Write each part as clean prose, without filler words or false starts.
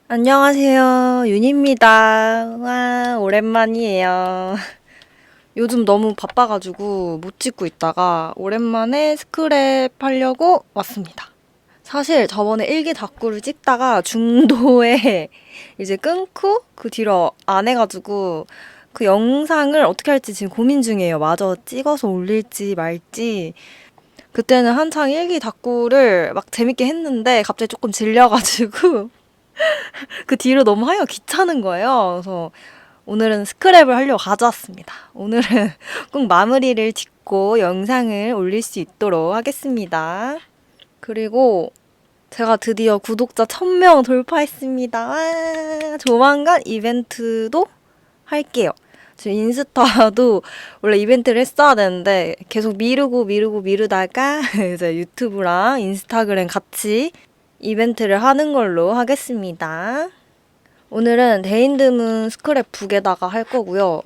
안녕하세요. 윤입니다. 와, 오랜만이에요. 요즘 너무 바빠가지고 못 찍고 있다가 오랜만에 스크랩 하려고 왔습니다. 사실 저번에 일기 다꾸를 찍다가 중도에 이제 끊고 그 뒤로 안 해가지고 그 영상을 어떻게 할지 지금 고민 중이에요. 마저 찍어서 올릴지 말지. 그때는 한창 일기 다꾸를 막 재밌게 했는데 갑자기 조금 질려가지고 그 뒤로 너무 하기가 귀찮은 거예요. 그래서 오늘은 스크랩을 하려고 가져왔습니다. 오늘은 꼭 마무리를 짓고 영상을 올릴 수 있도록 하겠습니다. 그리고 제가 드디어 구독자 1000명 돌파했습니다. 와, 조만간 이벤트도 할게요. 지금 인스타도 원래 이벤트를 했어야 되는데 계속 미루다가 이제 유튜브랑 인스타그램 같이 이벤트를 하는 걸로 하겠습니다. 오늘은 데인드문 스크랩북에다가 할 거고요.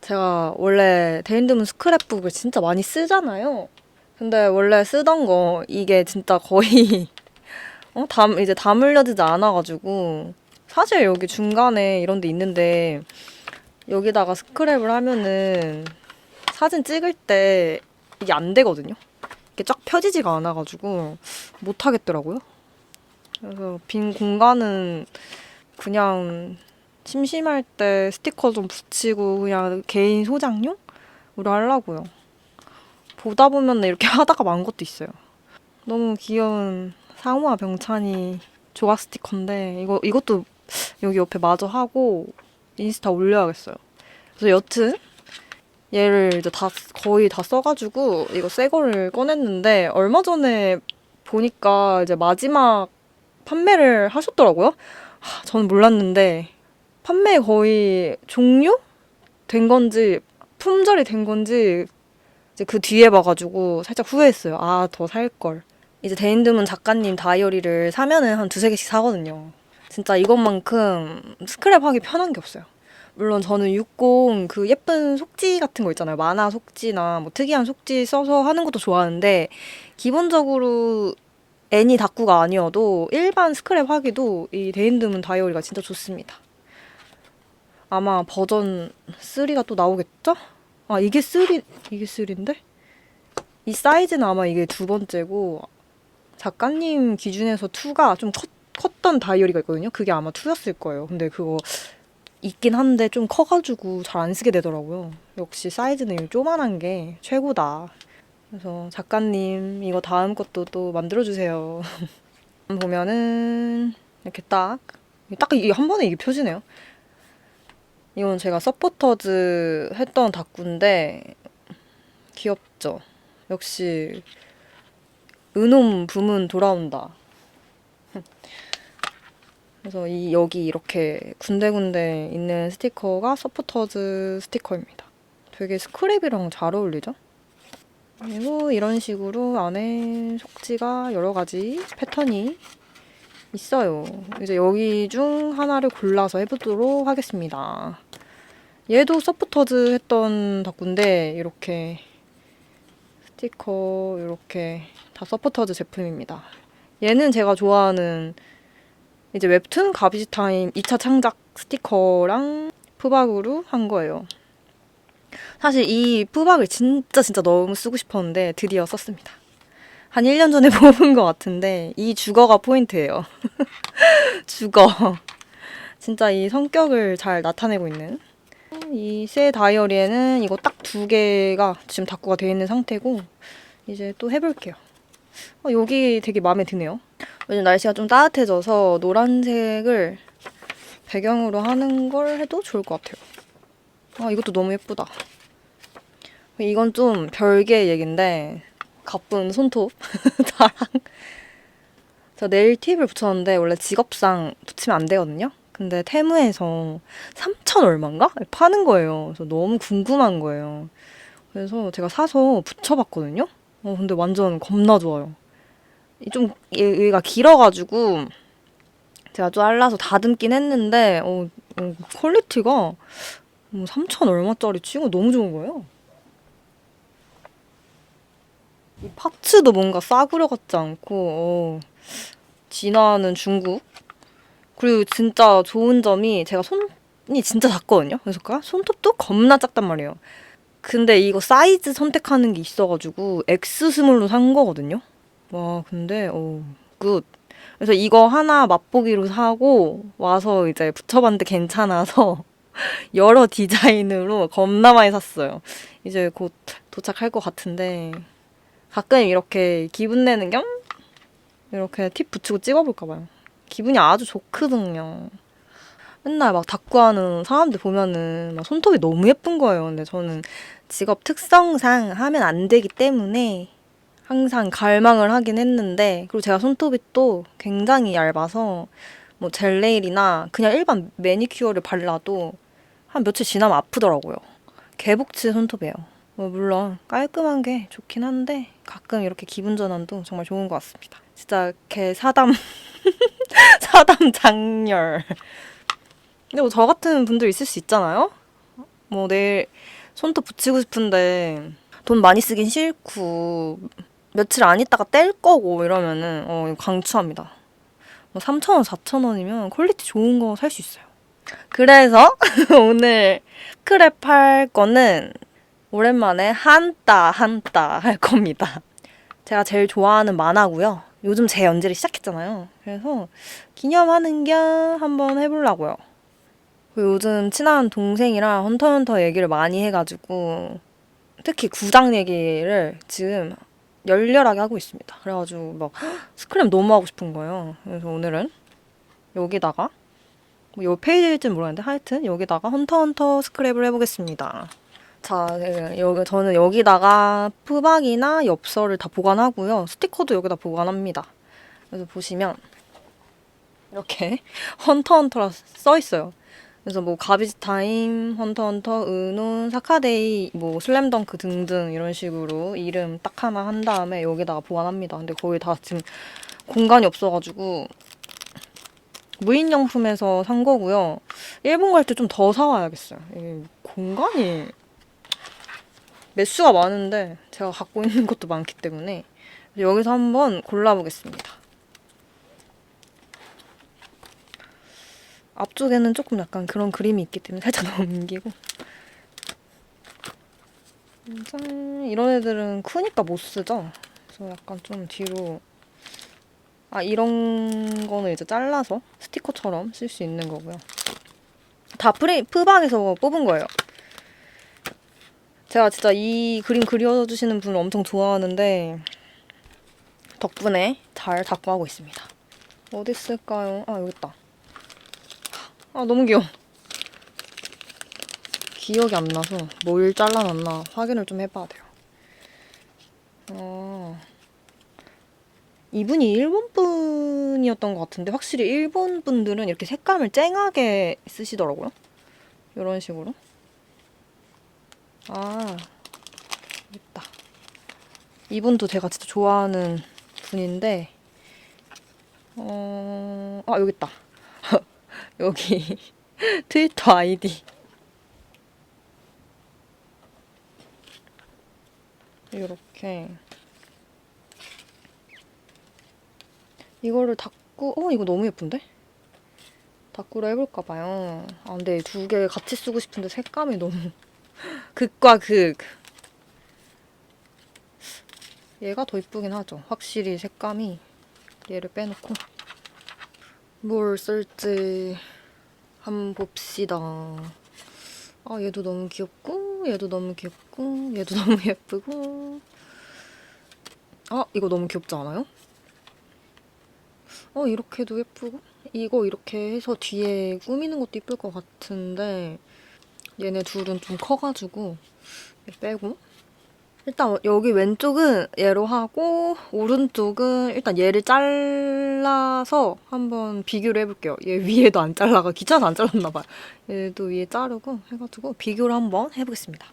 제가 원래 데인드문 스크랩북을 진짜 많이 쓰잖아요. 근데 원래 쓰던 거 이게 진짜 거의 이제 담으려지지 않아가지고 사실 여기 중간에 이런 데 있는데 여기다가 스크랩을 하면은 사진 찍을 때 이게 안 되거든요. 이게 쫙 펴지지가 않아가지고 못 하겠더라고요. 그래서 빈 공간은 그냥 심심할 때 스티커 좀 붙이고 그냥 개인 소장용으로 하려고요. 보다 보면 이렇게 하다가 만 것도 있어요. 너무 귀여운 상호와 병찬이 조각 스티커인데 이것도 여기 옆에 마저 하고 인스타 올려야겠어요. 그래서 여튼 얘를 이제 거의 다 써가지고 이거 새 거를 꺼냈는데 얼마 전에 보니까 이제 마지막 판매를 하셨더라고요. 저는 몰랐는데 판매 거의 종료된 건지 품절이 된 건지 이제 그 뒤에 봐가지고 살짝 후회했어요. 아, 더 살 걸. 이제 데인드문 작가님 다이어리를 사면은 한 두세 개씩 사거든요. 진짜 이것만큼 스크랩하기 편한 게 없어요. 물론 저는 60 그 예쁜 속지 같은 거 있잖아요. 만화 속지나 뭐 특이한 속지 써서 하는 것도 좋아하는데 기본적으로 애니 다꾸가 아니어도 일반 스크랩 하기도 이 데인드문 다이어리가 진짜 좋습니다. 아마 버전 3가 또 나오겠죠? 아, 이게 3인데? 이 사이즈는 아마 이게 두 번째고 작가님 기준에서 2가 좀 컸던 다이어리가 있거든요. 그게 아마 2였을 거예요. 근데 그거 있긴 한데 좀 커가지고 잘 안 쓰게 되더라고요. 역시 사이즈는 조만한 게 최고다. 그래서 작가님 이거 다음 것도 또 만들어주세요. 보면은 이렇게 딱 이게 한 번에 이게 펴지네요. 이건 제가 서포터즈 했던 다꾸인데 귀엽죠? 역시 은홈 붐은 돌아온다. 그래서 여기 이렇게 군데군데 있는 스티커가 서포터즈 스티커입니다. 되게 스크랩이랑 잘 어울리죠? 그리고 이런 식으로 안에 속지가 여러 가지 패턴이 있어요. 이제 여기 중 하나를 골라서 해보도록 하겠습니다. 얘도 서포터즈 했던 다꾸인데 이렇게 스티커 이렇게 다 서포터즈 제품입니다. 얘는 제가 좋아하는 이제 웹툰 가비지타임 2차 창작 스티커랑 푸박으로 한 거예요. 사실 이 푸박을 진짜 너무 쓰고 싶었는데 드디어 썼습니다. 한 1년 전에 뽑은 것 같은데 이 주거가 포인트예요. 주거. 진짜 이 성격을 잘 나타내고 있는 이 새 다이어리에는 이거 딱 2개가 지금 다꾸가 되어 있는 상태고 이제 또 해볼게요. 여기 되게 마음에 드네요. 요즘 날씨가 좀 따뜻해져서 노란색을 배경으로 하는 걸 해도 좋을 것 같아요. 이것도 너무 예쁘다. 이건 좀 별개의 얘긴데 가쁜 손톱 자랑. 제가 네일 팁을 붙였는데 원래 직업상 붙이면 안 되거든요. 근데 테무에서 3천 얼마인가? 파는 거예요. 그래서 너무 궁금한 거예요. 그래서 제가 사서 붙여봤거든요. 근데 완전 겁나 좋아요. 좀 얘가 길어가지고 제가 잘라서 다듬긴 했는데 퀄리티가 3천 얼마짜리 치고 너무 좋은 거예요. 이 파츠도 뭔가 싸구려 같지 않고 진화하는 중국 그리고 진짜 좋은 점이 제가 손이 진짜 작거든요. 그래서 손톱도 겁나 작단 말이에요. 근데 이거 사이즈 선택하는 게 있어가지고 X 스몰로 산 거거든요. 와, 근데 굿. 그래서 이거 하나 맛보기로 사고 와서 이제 붙여봤는데 괜찮아서 여러 디자인으로 겁나 많이 샀어요. 이제 곧 도착할 것 같은데 가끔 이렇게 기분 내는 겸 이렇게 팁 붙이고 찍어볼까 봐요. 기분이 아주 좋거든요. 맨날 막 닦고하는 사람들 보면은 막 손톱이 너무 예쁜 거예요. 근데 저는 직업 특성상 하면 안 되기 때문에 항상 갈망을 하긴 했는데, 그리고 제가 손톱이 또 굉장히 얇아서 뭐 젤네일이나 그냥 일반 매니큐어를 발라도 한 며칠 지나면 아프더라고요. 개복치 손톱이에요. 뭐 물론 깔끔한 게 좋긴 한데 가끔 이렇게 기분 전환도 정말 좋은 것 같습니다. 진짜 개 사담 사담 장렬. 근데 뭐 저 같은 분들 있을 수 있잖아요. 뭐 내일 손톱 붙이고 싶은데 돈 많이 쓰긴 싫고 며칠 안 있다가 뗄 거고 이러면은 이거 강추합니다. 뭐 3,000원, 4,000원이면 퀄리티 좋은 거 살 수 있어요. 그래서 오늘 스크랩 할 거는 오랜만에 한따 할 겁니다. 제가 제일 좋아하는 만화고요. 요즘 재연재를 시작했잖아요. 그래서 기념하는 겸 한번 해보려고요. 요즘 친한 동생이랑 헌터헌터 얘기를 많이 해가지고 특히 구장 얘기를 지금 열렬하게 하고 있습니다. 그래가지고 막 스크램 너무 하고 싶은 거예요. 그래서 오늘은 여기다가 뭐 페이지일지는 모르겠는데 하여튼 여기다가 헌터헌터 스크랩을 해보겠습니다. 자, 저는 여기다가 푸박이나 엽서를 다 보관하고요. 스티커도 여기다 보관합니다. 그래서 보시면 이렇게 헌터헌터라 써 있어요. 그래서 뭐 가비지 타임, 헌터헌터, 은혼, 사카데이, 뭐 슬램덩크 등등 이런 식으로 이름 딱 하나 한 다음에 여기다가 보관합니다. 근데 거의 다 지금 공간이 없어가지고 무인용품에서 산 거고요. 일본 갈 때 좀 더 사와야겠어요. 이게 공간이 매수가 많은데 제가 갖고 있는 것도 많기 때문에 여기서 한번 골라보겠습니다. 앞쪽에는 조금 약간 그런 그림이 있기 때문에 살짝 넘기고 짠, 이런 애들은 크니까 못 쓰죠? 그래서 약간 좀 뒤로 이런 거는 이제 잘라서 스티커처럼 쓸 수 있는 거고요. 다 푸방에서 뽑은 거예요. 제가 진짜 이 그림 그려주시는 분을 엄청 좋아하는데 덕분에 잘 작고 하고 있습니다. 어디 있을까요? 여기 있다. 너무 귀여워. 기억이 안 나서 뭘 잘라놨나 확인을 좀 해봐야 돼요. 이분이 일본 분이었던 것 같은데 확실히 일본 분들은 이렇게 색감을 쨍하게 쓰시더라고요. 이런 식으로. 있다. 이분도 제가 진짜 좋아하는 분인데 여기 있다. 여기 트위터 아이디 이렇게 이거를 닦고 이거 너무 예쁜데? 닦구로 해볼까 봐요. 근데 두 개 같이 쓰고 싶은데 색감이 너무 극과 극. 얘가 더 이쁘긴 하죠. 확실히 색감이. 얘를 빼놓고 뭘 쓸지 한번 봅시다. 얘도 너무 귀엽고 얘도 너무 귀엽고 얘도 너무 예쁘고 이거 너무 귀엽지 않아요? 이렇게도 예쁘고 이거 이렇게 해서 뒤에 꾸미는 것도 예쁠 것 같은데 얘네 둘은 좀 커가지고 빼고 일단 여기 왼쪽은 얘로 하고 오른쪽은 일단 얘를 잘라서 한번 비교를 해볼게요. 얘 위에도 안 잘라가 귀찮아서 안 잘랐나 봐요. 얘도 위에 자르고 해가지고 비교를 한번 해보겠습니다.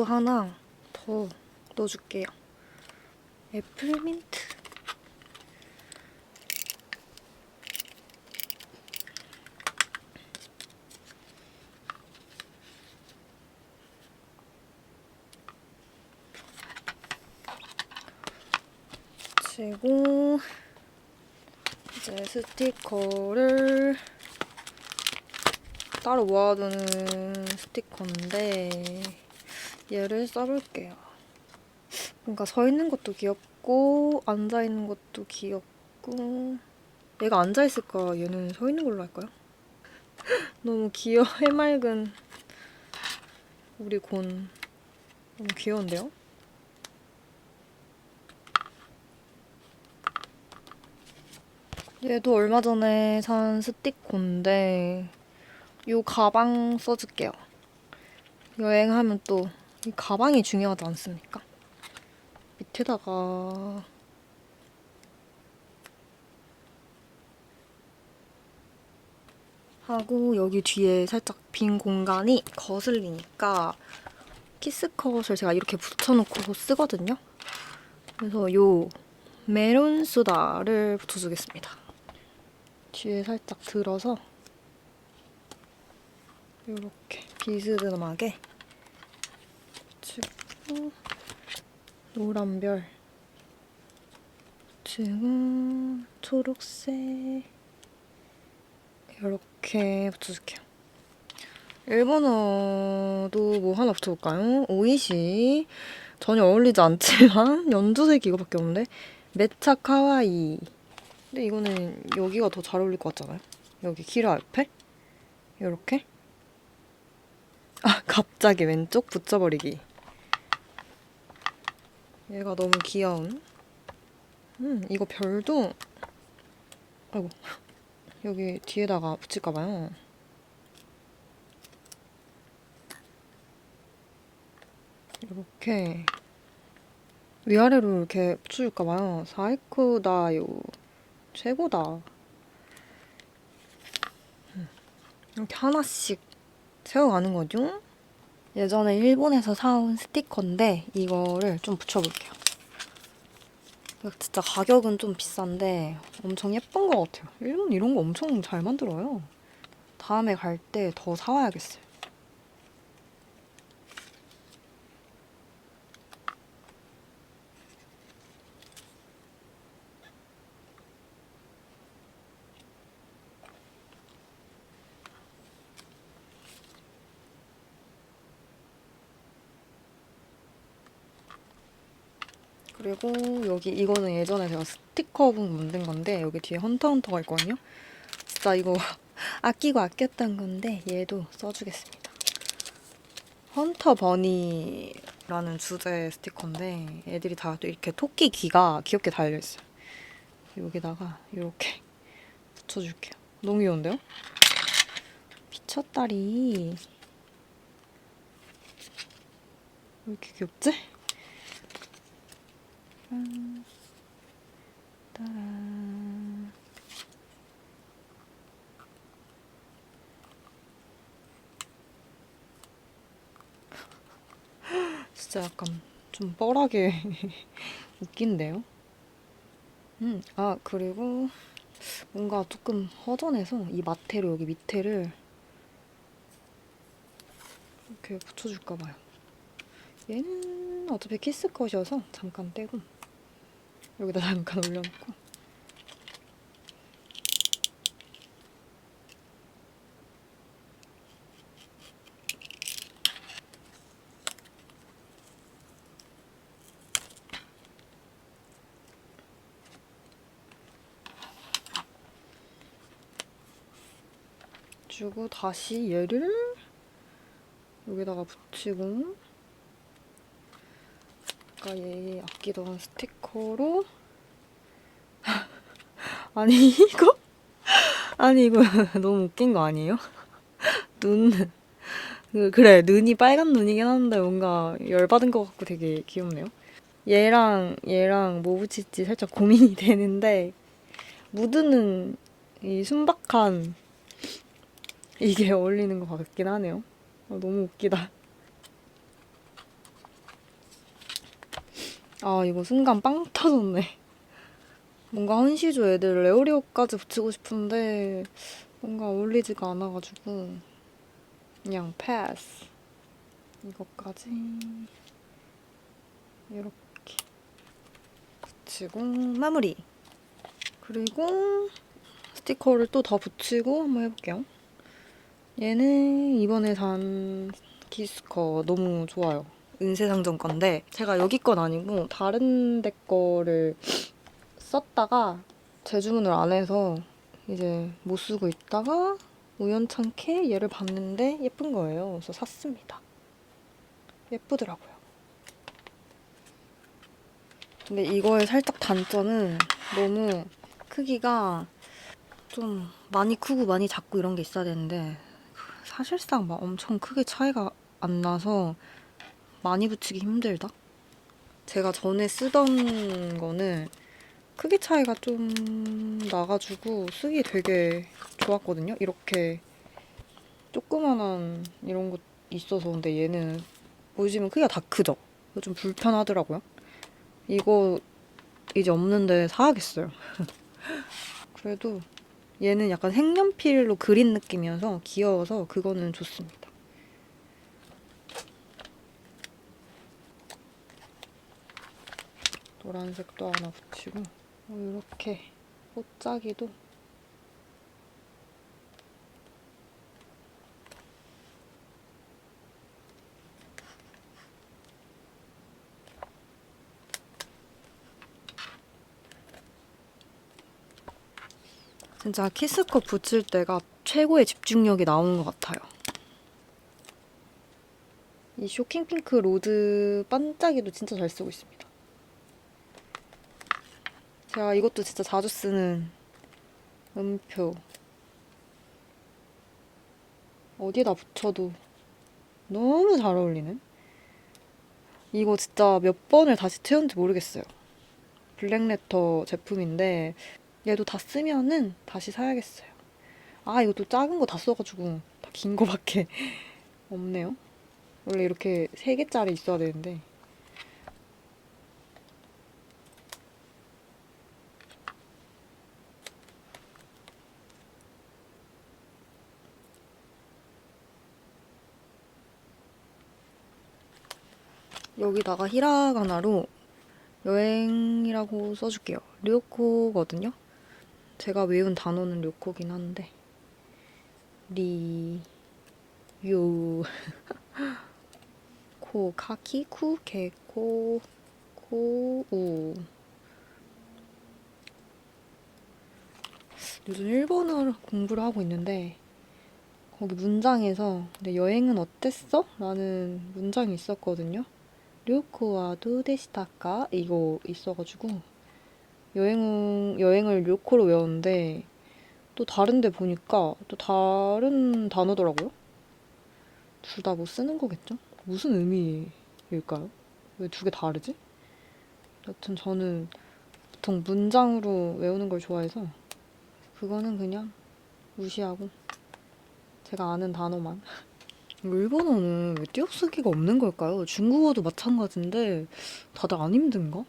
또 하나 더 넣어줄게요. 애플민트. 그리고 이제 스티커를 따로 모아두는 스티커인데 얘를 써볼게요. 뭔가 서 있는 것도 귀엽고 앉아 있는 것도 귀엽고 얘가 앉아 있을까? 얘는 서 있는 걸로 할까요? 너무 해맑은 우리 곤 너무 귀여운데요? 얘도 얼마 전에 산 스티커인데 이 가방 써줄게요. 여행하면 또 이 가방이 중요하지 않습니까? 밑에다가 하고 여기 뒤에 살짝 빈 공간이 거슬리니까 키스컷을 제가 이렇게 붙여놓고 쓰거든요. 그래서 요 메론 소다를 붙여주겠습니다. 뒤에 살짝 들어서 이렇게 비스듬하게 붙이고 노란별 붙이고 초록색 이렇게 붙여줄게요. 일본어도 뭐 하나 붙여볼까요? 오이시 전혀 어울리지 않지만 연두색 이거밖에 없는데 메차 카와이. 근데 이거는 여기가 더 잘 어울릴 것 같잖아요? 여기 키라 옆에? 이렇게? 아, 갑자기 왼쪽 붙여버리기. 얘가 너무 귀여운. 이거 별도 아이고 여기 뒤에다가 붙일까봐요. 이렇게 위아래로 이렇게 붙여줄까봐요. 사이코다요. 최고다. 이렇게 하나씩 세워가는 거죠. 예전에 일본에서 사온 스티커인데 이거를 좀 붙여볼게요. 진짜 가격은 좀 비싼데 엄청 예쁜 것 같아요. 일본 이런 거 엄청 잘 만들어요. 다음에 갈 때 더 사와야겠어요. 그리고 여기 이거는 예전에 제가 스티커북 만든 건데 여기 뒤에 헌터헌터가 있거든요. 진짜 이거 아끼고 아꼈던 건데 얘도 써주겠습니다. 헌터 버니라는 주제의 스티커인데 애들이 다 또 이렇게 토끼 귀가 귀엽게 달려있어요. 여기다가 이렇게 붙여줄게요. 너무 귀여운데요? 미쳤다리. 왜 이렇게 귀엽지? 따란. 진짜 약간 좀 뻘하게 웃긴데요? 아, 그리고 뭔가 조금 허전해서 이 마테로 여기 밑에를 이렇게 붙여줄까 봐요. 얘는 어차피 키스컷이어서 잠깐 떼고 여기다 잠깐 올려놓고 주고 다시 얘를 여기다가 붙이고 아까 얘 아끼던 스티커로 아니 이거? 아니 이거 너무 웃긴 거 아니에요? 눈 그래 눈이 빨간 눈이긴 한데 뭔가 열받은 것 같고 되게 귀엽네요. 얘랑 뭐 붙일지 살짝 고민이 되는데 무드는 이 순박한 이게 어울리는 것 같긴 하네요. 너무 웃기다. 아, 이거 순간 빵 터졌네. 뭔가 헌시조 애들 레오리오까지 붙이고 싶은데 뭔가 어울리지가 않아가지고 그냥 패스. 이거까지 이렇게 붙이고 마무리. 그리고 스티커를 또 더 붙이고 한번 해볼게요. 얘는 이번에 산 키스커 너무 좋아요. 은세상점 건데 제가 여기 건 아니고 다른 데 거를 썼다가 재주문을 안 해서 이제 못 쓰고 있다가 우연찮게 얘를 봤는데 예쁜 거예요. 그래서 샀습니다. 예쁘더라고요. 근데 이거의 살짝 단점은 너무 크기가 좀 많이 크고 많이 작고 이런 게 있어야 되는데 사실상 막 엄청 크게 차이가 안 나서 많이 붙이기 힘들다? 제가 전에 쓰던 거는 크기 차이가 좀 나가지고 쓰기 되게 좋았거든요. 이렇게 조그만한 이런 거 있어서. 근데 얘는 보시면 크기가 다 크죠? 좀 불편하더라고요. 이거 이제 없는데 사야겠어요. 그래도 얘는 약간 색연필로 그린 느낌이어서 귀여워서 그거는 좋습니다. 노란색도 하나 붙이고 이렇게 꽃짜기도 진짜 키스컵 붙일 때가 최고의 집중력이 나오는 것 같아요. 이 쇼킹핑크 로드 반짝이도 진짜 잘 쓰고 있습니다. 제가 이것도 진짜 자주 쓰는 음표. 어디에다 붙여도 너무 잘 어울리는? 이거 진짜 몇 번을 다시 채웠는지 모르겠어요. 블랙레터 제품인데 얘도 다 쓰면은 다시 사야겠어요. 아, 이것도 작은 거 다 써가지고 다 긴 거밖에 없네요. 원래 이렇게 3개짜리 있어야 되는데. 여기다가 히라가나로 여행이라고 써줄게요. 료코거든요. 제가 외운 단어는 료코긴 한데 요 코 카키 쿠 개코 코우. 요즘 일본어를 공부를 하고 있는데 거기 문장에서 근데 여행은 어땠어? 라는 문장이 있었거든요. 료코와 도데시타까? 이거 있어가지고 여행을 료코로 외웠는데 또 다른 데 보니까 또 다른 단어더라고요. 둘 다 못 쓰는 거겠죠? 무슨 의미일까요? 왜 두 개 다르지? 여튼 저는 보통 문장으로 외우는 걸 좋아해서 그거는 그냥 무시하고 제가 아는 단어만. 일본어는 왜 띄어쓰기가 없는 걸까요? 중국어도 마찬가지인데 다들 안 힘든가?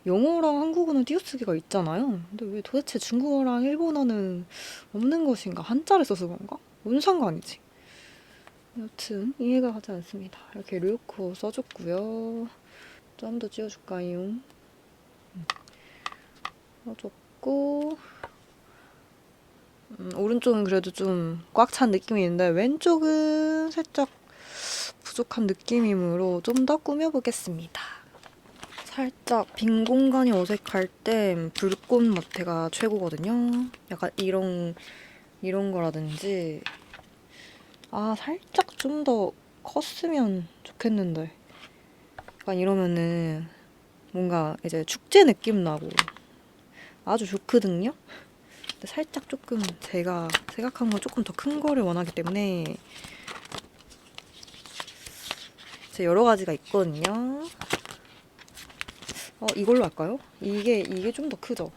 영어랑 한국어는 띄어쓰기가 있잖아요. 근데 왜 도대체 중국어랑 일본어는 없는 것인가? 한자를 써서 그런가? 뭔 상관이지? 여튼 이해가 가지 않습니다. 이렇게 료코 써줬고요. 좀 더 찌워줄까요? 써줬고 오른쪽은 그래도 좀 꽉 찬 느낌이 있는데 왼쪽은 살짝 부족한 느낌이므로 좀 더 꾸며보겠습니다. 살짝 빈 공간이 어색할 땐 불꽃 마테가 최고거든요. 약간 이런 거라든지 아 살짝 좀 더 컸으면 좋겠는데 약간 이러면은 뭔가 이제 축제 느낌 나고 아주 좋거든요. 근데 살짝 조금 제가 생각한 건 조금 더 큰 거를 원하기 때문에 제 여러 가지가 있거든요. 이걸로 할까요? 이게 좀 더 크죠?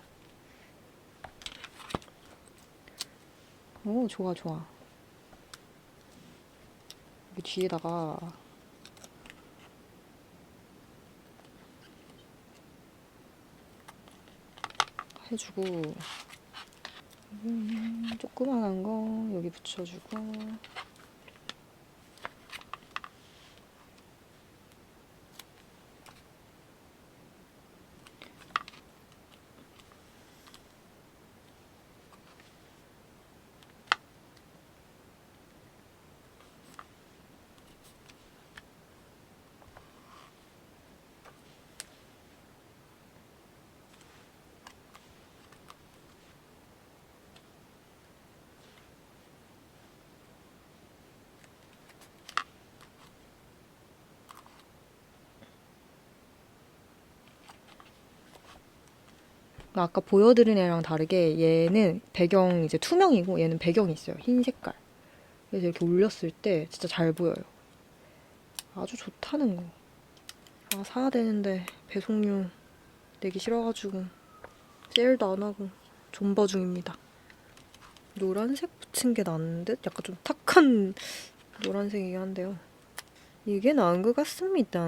오, 좋아, 좋아. 여기 뒤에다가 해주고 조그만한 거 여기 붙여주고 아까 보여드린 애랑 다르게 얘는 배경 이제 투명이고 얘는 배경이 있어요. 흰 색깔. 그래서 이렇게 올렸을 때 진짜 잘 보여요. 아주 좋다는 거. 아, 사야 되는데 배송료 내기 싫어가지고 세일도 안 하고 존버 중입니다. 노란색 붙인 게 나은 듯? 약간 좀 탁한 노란색이긴 한데요. 이게 나은 것 같습니다.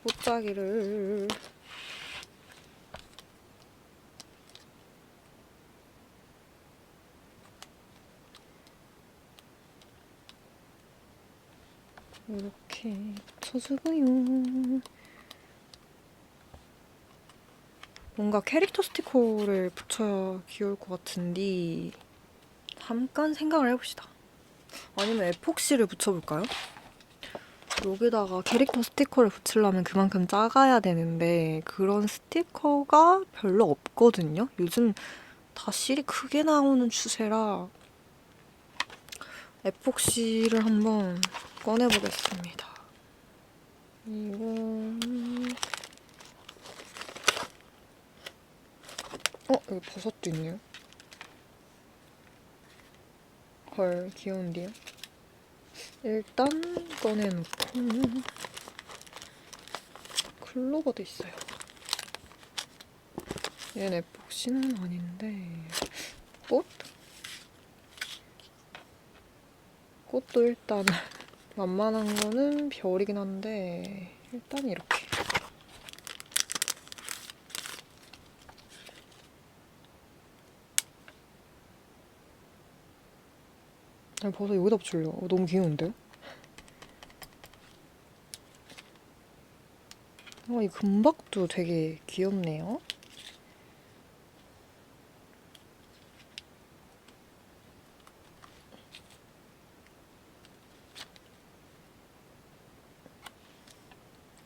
옷자기를 이렇게 붙여주고요. 뭔가 캐릭터 스티커를 붙여야 귀여울 것 같은데 잠깐 생각을 해봅시다. 아니면 에폭시를 붙여볼까요? 여기다가 캐릭터 스티커를 붙이려면 그만큼 작아야 되는데 그런 스티커가 별로 없거든요? 요즘 다 실이 크게 나오는 추세라 에폭시를 한번 꺼내보겠습니다. 여기 버섯도 있네요. 헐, 귀여운데요? 일단 꺼내놓고 클로버도 있어요. 얘는 에폭시는 아닌데 꽃? 꽃도 일단 만만한 거는 별이긴 한데 일단 이렇게 버섯 여기다 붙일려. 너무 귀여운데요? 이 금박도 되게 귀엽네요.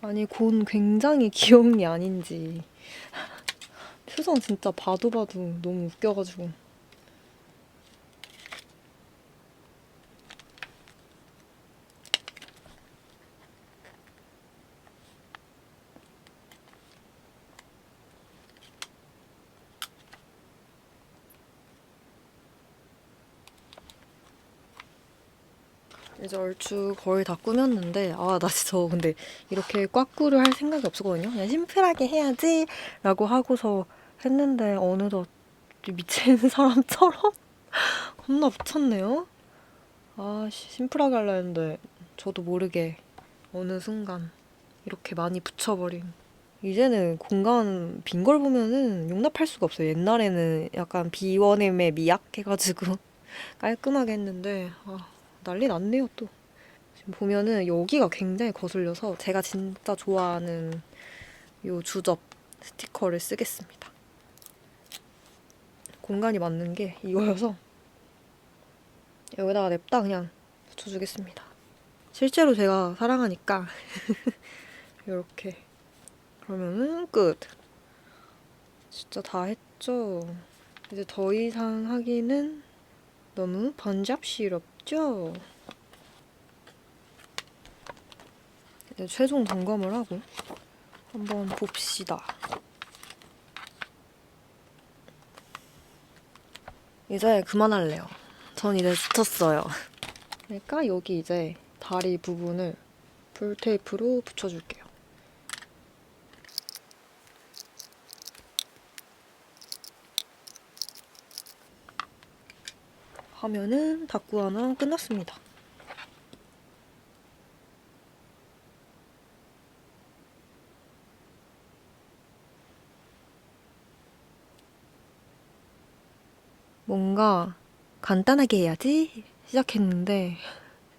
아니 곤 굉장히 귀여운 게 아닌지 표정 진짜 봐도 너무 웃겨가지고 이제 얼추 거의 다 꾸몄는데 나 진짜 근데 이렇게 꽉꾸를 할 생각이 없었거든요. 그냥 심플하게 해야지 라고 하고서 했는데 어느덧 미친 사람처럼 겁나 붙였네요. 심플하게 하려 했는데 저도 모르게 어느 순간 이렇게 많이 붙여버린. 이제는 공간 빈 걸 보면은 용납할 수가 없어요. 옛날에는 약간 비워냄에 미약해가지고 깔끔하게 했는데 난리 났네요 또. 지금 보면은 여기가 굉장히 거슬려서 제가 진짜 좋아하는 요 주접 스티커를 쓰겠습니다. 공간이 맞는 게 이거여서 여기다가 냅다 그냥 붙여주겠습니다. 실제로 제가 사랑하니까 이렇게 그러면은 끝. 진짜 다 했죠. 이제 더 이상 하기는 너무 번잡스럽죠. 이제 최종 점검을 하고 한번 봅시다. 이제 그만할래요. 전 이제 지쳤어요. 그러니까 여기 이제 다리 부분을 풀테이프로 붙여줄게요. 하면은 닭구 하나 끝났습니다. 뭔가 간단하게 해야지 시작했는데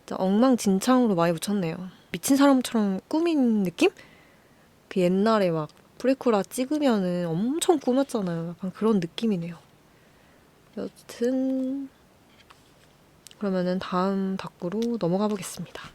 진짜 엉망진창으로 많이 붙였네요. 미친 사람처럼 꾸민 느낌? 그 옛날에 막 프리쿠라 찍으면은 엄청 꾸몄잖아요. 약간 그런 느낌이네요. 여튼 그러면은 다음 다꾸로 넘어가 보겠습니다.